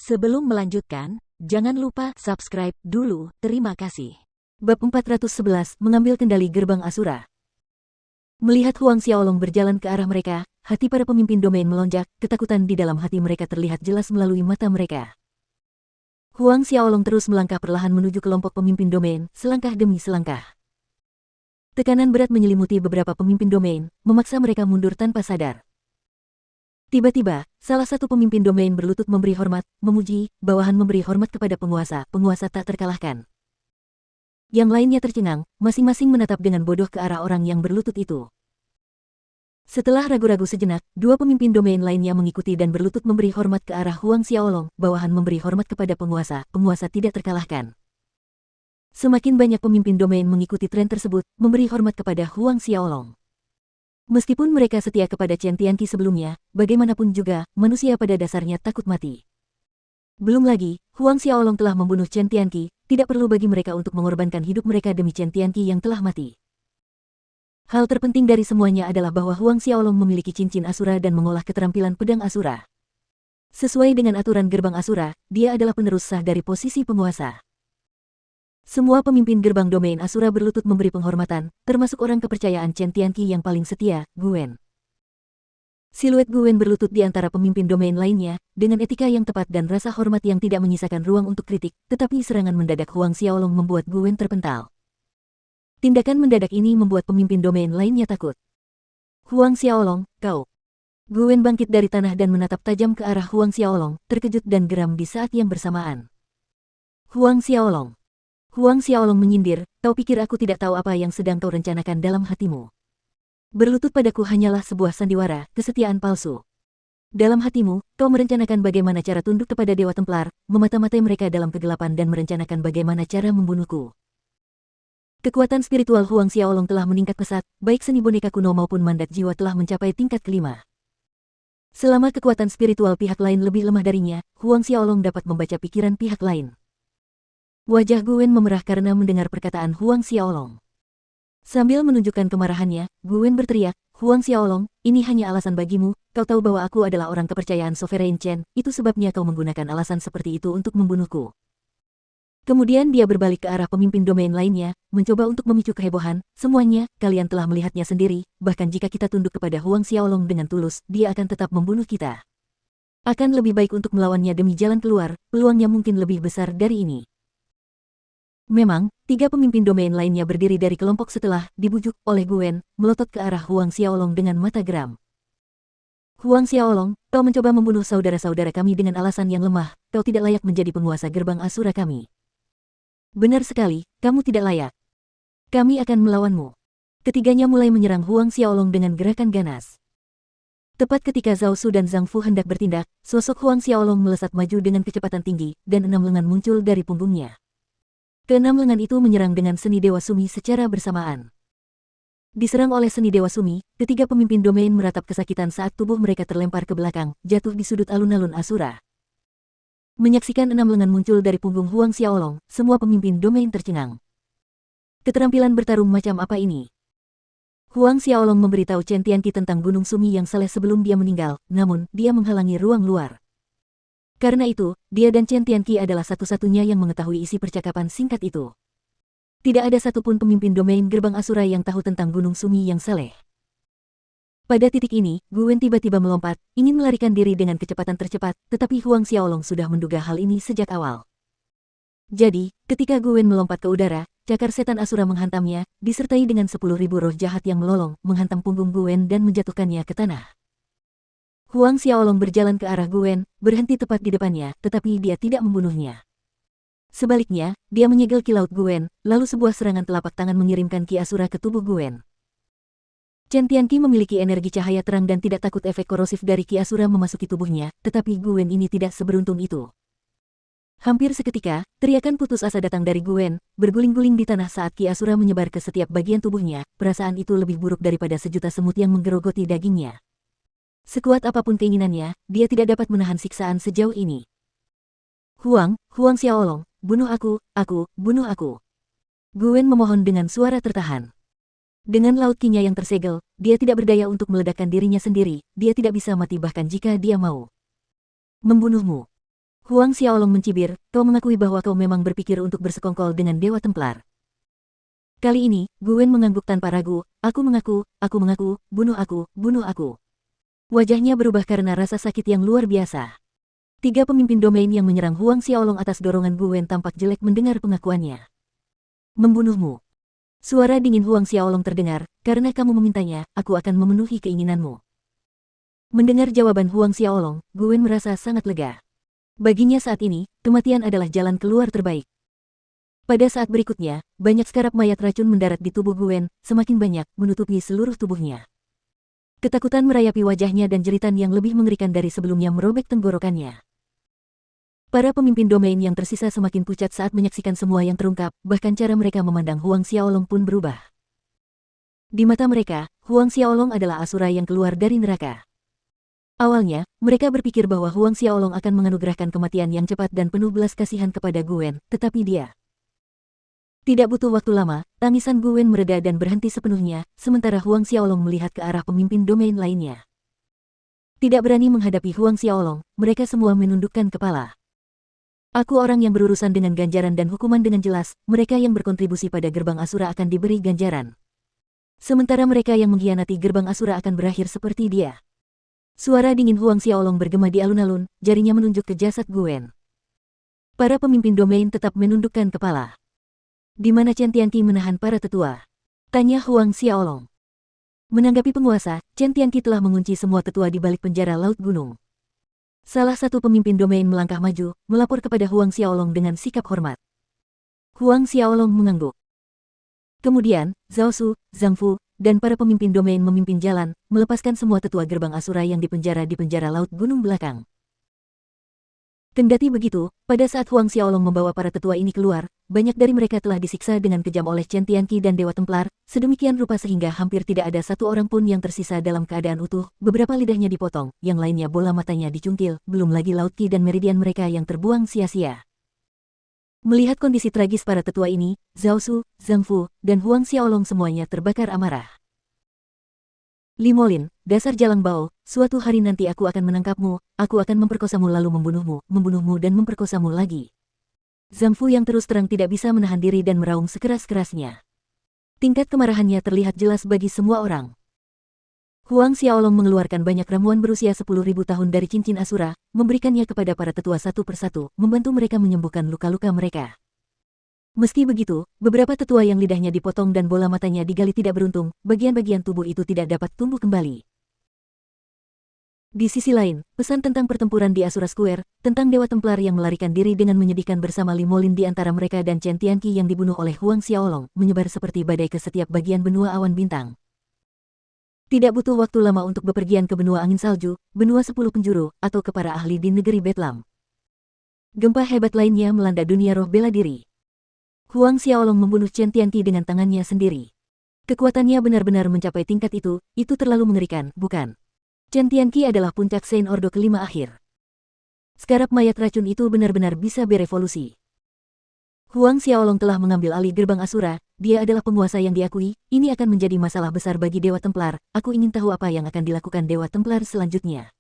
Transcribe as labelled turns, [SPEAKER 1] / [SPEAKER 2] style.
[SPEAKER 1] Sebelum melanjutkan, jangan lupa subscribe dulu, terima kasih.
[SPEAKER 2] Bab 411 mengambil kendali gerbang Asura. Melihat Huang Xiaolong berjalan ke arah mereka, hati para pemimpin domain melonjak, ketakutan di dalam hati mereka terlihat jelas melalui mata mereka. Huang Xiaolong terus melangkah perlahan menuju kelompok pemimpin domain, selangkah demi selangkah. Tekanan berat menyelimuti beberapa pemimpin domain, memaksa mereka mundur tanpa sadar. Tiba-tiba, salah satu pemimpin domain berlutut memberi hormat, memuji, bawahan memberi hormat kepada penguasa, penguasa tak terkalahkan. Yang lainnya tercengang, masing-masing menatap dengan bodoh ke arah orang yang berlutut itu. Setelah ragu-ragu sejenak, dua pemimpin domain lainnya mengikuti dan berlutut memberi hormat ke arah Huang Xiaolong, bawahan memberi hormat kepada penguasa, penguasa tidak terkalahkan. Semakin banyak pemimpin domain mengikuti tren tersebut, memberi hormat kepada Huang Xiaolong. Meskipun mereka setia kepada Chen Tianqi sebelumnya, bagaimanapun juga, manusia pada dasarnya takut mati. Belum lagi, Huang Xiaolong telah membunuh Chen Tianqi, tidak perlu bagi mereka untuk mengorbankan hidup mereka demi Chen Tianqi yang telah mati. Hal terpenting dari semuanya adalah bahwa Huang Xiaolong memiliki cincin Asura dan mengolah keterampilan pedang Asura. Sesuai dengan aturan gerbang Asura, dia adalah penerus sah dari posisi penguasa. Semua pemimpin gerbang domain Asura berlutut memberi penghormatan, termasuk orang kepercayaan Chen Tianqi yang paling setia, Guen. Siluet Guen berlutut di antara pemimpin domain lainnya, dengan etika yang tepat dan rasa hormat yang tidak menyisakan ruang untuk kritik, tetapi serangan mendadak Huang Xiaolong membuat Guen terpental. Tindakan mendadak ini membuat pemimpin domain lainnya takut. Huang Xiaolong, kau. Guen bangkit dari tanah dan menatap tajam ke arah Huang Xiaolong, terkejut dan geram di saat yang bersamaan. Huang Xiaolong. Huang Xiaolong menyindir, kau pikir aku tidak tahu apa yang sedang kau rencanakan dalam hatimu. Berlutut padaku hanyalah sebuah sandiwara, kesetiaan palsu. Dalam hatimu, kau merencanakan bagaimana cara tunduk kepada Dewa Templar, memata-matai mereka dalam kegelapan dan merencanakan bagaimana cara membunuhku. Kekuatan spiritual Huang Xiaolong telah meningkat pesat, baik seni boneka kuno maupun mandat jiwa telah mencapai tingkat kelima. Selama kekuatan spiritual pihak lain lebih lemah darinya, Huang Xiaolong dapat membaca pikiran pihak lain. Wajah Guen memerah karena mendengar perkataan Huang Xiaolong. Sambil menunjukkan kemarahannya, Guen berteriak, Huang Xiaolong, ini hanya alasan bagimu, kau tahu bahwa aku adalah orang kepercayaan Sovereign Chen, itu sebabnya kau menggunakan alasan seperti itu untuk membunuhku. Kemudian dia berbalik ke arah pemimpin domain lainnya, mencoba untuk memicu kehebohan, semuanya, kalian telah melihatnya sendiri, bahkan jika kita tunduk kepada Huang Xiaolong dengan tulus, dia akan tetap membunuh kita. Akan lebih baik untuk melawannya demi jalan keluar, peluangnya mungkin lebih besar dari ini. Memang, tiga pemimpin domain lainnya berdiri dari kelompok setelah dibujuk oleh Guen, melotot ke arah Huang Xiaolong dengan mata geram. Huang Xiaolong, kau mencoba membunuh saudara-saudara kami dengan alasan yang lemah, kau tidak layak menjadi penguasa gerbang Asura kami. Benar sekali, kamu tidak layak. Kami akan melawanmu. Ketiganya mulai menyerang Huang Xiaolong dengan gerakan ganas. Tepat ketika Zhao Su dan Zhang Fu hendak bertindak, sosok Huang Xiaolong melesat maju dengan kecepatan tinggi, dan 6 lengan muncul dari punggungnya. Keenam lengan itu menyerang dengan seni Dewa Sumi secara bersamaan. Diserang oleh seni Dewa Sumi, ketiga pemimpin domain meratap kesakitan saat tubuh mereka terlempar ke belakang, jatuh di sudut alun-alun Asura. Menyaksikan 6 lengan muncul dari punggung Huang Xiaolong, semua pemimpin domain tercengang. Keterampilan bertarung macam apa ini? Huang Xiaolong memberitahu Chen Tianqi tentang Gunung Sumi yang saleh sebelum dia meninggal, namun dia menghalangi ruang luar. Karena itu, dia dan Chen Tianqi adalah satu-satunya yang mengetahui isi percakapan singkat itu. Tidak ada satupun pemimpin domain gerbang Asura yang tahu tentang Gunung Sumi yang saleh. Pada titik ini, Guen tiba-tiba melompat, ingin melarikan diri dengan kecepatan tercepat, tetapi Huang Xiaolong sudah menduga hal ini sejak awal. Jadi, ketika Guen melompat ke udara, cakar setan Asura menghantamnya, disertai dengan 10.000 roh jahat yang melolong, menghantam punggung Guen dan menjatuhkannya ke tanah. Huang Xiaolong berjalan ke arah Guen, berhenti tepat di depannya, tetapi dia tidak membunuhnya. Sebaliknya, dia menyegel kilaut Guen, lalu sebuah serangan telapak tangan mengirimkan Ki Asura ke tubuh Guen. Chen Tianqi memiliki energi cahaya terang dan tidak takut efek korosif dari Ki Asura memasuki tubuhnya, tetapi Guen ini tidak seberuntung itu. Hampir seketika, teriakan putus asa datang dari Guen, berguling-guling di tanah saat Ki Asura menyebar ke setiap bagian tubuhnya, perasaan itu lebih buruk daripada sejuta semut yang menggerogoti dagingnya. Sekuat apapun keinginannya, dia tidak dapat menahan siksaan sejauh ini. Huang Xiaolong, bunuh aku, bunuh aku. Guen memohon dengan suara tertahan. Dengan laut kinya yang tersegel, dia tidak berdaya untuk meledakkan dirinya sendiri, dia tidak bisa mati bahkan jika dia mau membunuhmu. Huang Xiaolong mencibir, kau mengakui bahwa kau memang berpikir untuk bersekongkol dengan Dewa Templar. Kali ini, Gwen mengangguk tanpa ragu, aku mengaku, bunuh aku, bunuh aku. Wajahnya berubah karena rasa sakit yang luar biasa. Tiga pemimpin domain yang menyerang Huang Xiaolong atas dorongan Gwen tampak jelek mendengar pengakuannya. Membunuhmu. Suara dingin Huang Xiaolong terdengar, karena kamu memintanya, aku akan memenuhi keinginanmu. Mendengar jawaban Huang Xiaolong, Gwen merasa sangat lega. Baginya saat ini, kematian adalah jalan keluar terbaik. Pada saat berikutnya, banyak skarab mayat racun mendarat di tubuh Gwen, semakin banyak, menutupi seluruh tubuhnya. Ketakutan merayapi wajahnya dan jeritan yang lebih mengerikan dari sebelumnya merobek tenggorokannya. Para pemimpin domain yang tersisa semakin pucat saat menyaksikan semua yang terungkap, bahkan cara mereka memandang Huang Xiaolong pun berubah. Di mata mereka, Huang Xiaolong adalah asura yang keluar dari neraka. Awalnya, mereka berpikir bahwa Huang Xiaolong akan menganugerahkan kematian yang cepat dan penuh belas kasihan kepada Gwen, tetapi dia tidak butuh waktu lama, tangisan Gwen mereda dan berhenti sepenuhnya, sementara Huang Xiaolong melihat ke arah pemimpin domain lainnya. Tidak berani menghadapi Huang Xiaolong, mereka semua menundukkan kepala. Aku orang yang berurusan dengan ganjaran dan hukuman dengan jelas, mereka yang berkontribusi pada gerbang Asura akan diberi ganjaran. Sementara mereka yang mengkhianati gerbang Asura akan berakhir seperti dia. Suara dingin Huang Xiaolong bergema di alun-alun, jarinya menunjuk ke jasad Gwen. Para pemimpin domain tetap menundukkan kepala. Di mana Chen Tianqi menahan para tetua? Tanya Huang Xiaolong. Menanggapi penguasa, Chen Tianqi telah mengunci semua tetua di balik penjara Laut Gunung. Salah satu pemimpin domain melangkah maju, melapor kepada Huang Xiaolong dengan sikap hormat. Huang Xiaolong mengangguk. Kemudian, Zhao Su, Zhang Fu, dan para pemimpin domain memimpin jalan, melepaskan semua tetua gerbang Asura yang dipenjara di penjara Laut Gunung belakang. Kendati begitu, pada saat Huang Xiaolong membawa para tetua ini keluar, banyak dari mereka telah disiksa dengan kejam oleh Chen Tianqi dan Dewa Templar, sedemikian rupa sehingga hampir tidak ada satu orang pun yang tersisa dalam keadaan utuh, beberapa lidahnya dipotong, yang lainnya bola matanya dicungkil, belum lagi laut Qi dan meridian mereka yang terbuang sia-sia. Melihat kondisi tragis para tetua ini, Zhao Su, Zhang Fu, dan Huang Xiaolong semuanya terbakar amarah. Limolin, dasar jalang bau, suatu hari nanti aku akan menangkapmu, aku akan memperkosamu lalu membunuhmu dan memperkosamu lagi. Zhang Fu yang terus terang tidak bisa menahan diri dan meraung sekeras-kerasnya. Tingkat kemarahannya terlihat jelas bagi semua orang. Huang Xiaolong mengeluarkan banyak ramuan berusia 10.000 tahun dari cincin Asura, memberikannya kepada para tetua satu persatu, membantu mereka menyembuhkan luka-luka mereka. Meski begitu, beberapa tetua yang lidahnya dipotong dan bola matanya digali tidak beruntung, bagian-bagian tubuh itu tidak dapat tumbuh kembali. Di sisi lain, pesan tentang pertempuran di Asura Square, tentang Dewa Templar yang melarikan diri dengan menyedihkan bersama Limolin di antara mereka dan Chen Tianqi yang dibunuh oleh Huang Xiaolong, menyebar seperti badai ke setiap bagian benua awan bintang. Tidak butuh waktu lama untuk bepergian ke benua angin salju, benua 10 penjuru, atau ke para ahli di negeri Betlam. Gempa hebat lainnya melanda dunia roh bela diri. Huang Xiaolong membunuh Chen Tianqi dengan tangannya sendiri. Kekuatannya benar-benar mencapai tingkat itu terlalu mengerikan, bukan? Chen Tianqi adalah puncak Saint Ordo kelima akhir. Skarab mayat racun itu benar-benar bisa berevolusi. Huang Xiaolong telah mengambil alih gerbang Asura, dia adalah penguasa yang diakui, ini akan menjadi masalah besar bagi Dewa Templar, aku ingin tahu apa yang akan dilakukan Dewa Templar selanjutnya.